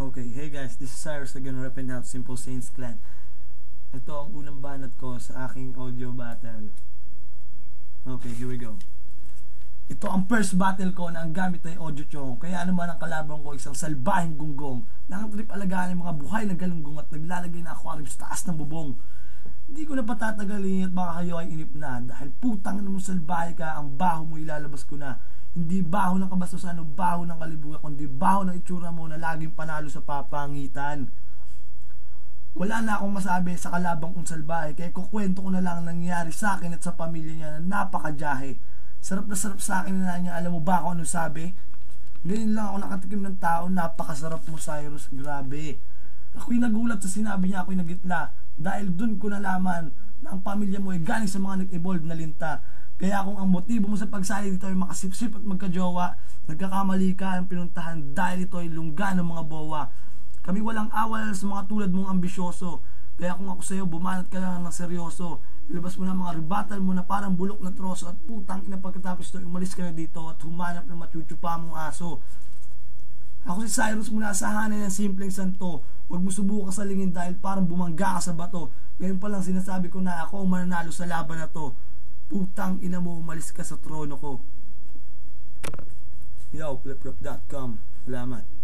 Okay, hey guys, this is Cyrus again, repping out Simple Saints Clan. Ito ang unang banat ko sa aking audio battle. Okay, here we go. Ito ang first battle ko na ang gamit ay audio chong. Kaya naman ang kalaban ko isang salbahing gunggong. Nangatrip alagaan ng mga buhay na galunggong at naglalagay na aquarium sa taas ng bubong. Hindi ko na patatagalin at baka kayo ay inip na. Dahil putang na mo salbahe ka, ang baho mo ilalabas ko na. Hindi baho ng kabastusan o baho ng kalibugan, kundi baho ng itsura mo na laging panalo sa papangitan. Wala na akong masabi sa kalabang kong salbahe, kaya kukwento ko na lang ang nangyari sa akin at sa pamilya niya na napakajahe. Sarap na sarap sa akin na niya. Alam mo ba kung ano sabi? Ngayon lang ako nakatikim ng tao. Napakasarap mo, Cyrus, grabe. Ako'y nagulat sa sinabi niya, ako'y nagitla. Dahil dun ko nalaman na ang pamilya mo ay galing sa mga nag-evolve na linta. Kaya kung ang motibo mo sa pagsali dito ay makasipsip at magkajowa, nagkakamali ka ang pinuntahan dahil ito ay lungga ng mga bowa. Kami walang awal sa mga tulad mong ambisyoso. Kaya kung ako sa'yo, bumanat ka lang ng seryoso. Ilabas mo na mga rebuttal mo na parang bulok na troso at putang ina pagkatapos ito, umalis ka na dito at humanap ng machuchupa mong aso. Ako si Cyrus mula sa hanay ng simpleng santo. Huwag mo subukan sa lingin dahil parang bumangga ka sa bato. Ngayon pa lang sinasabi ko na ako ang mananalo sa laban na to. Putang ina mo, umalis ka sa trono ko. Yo, fliprap.com. Salamat.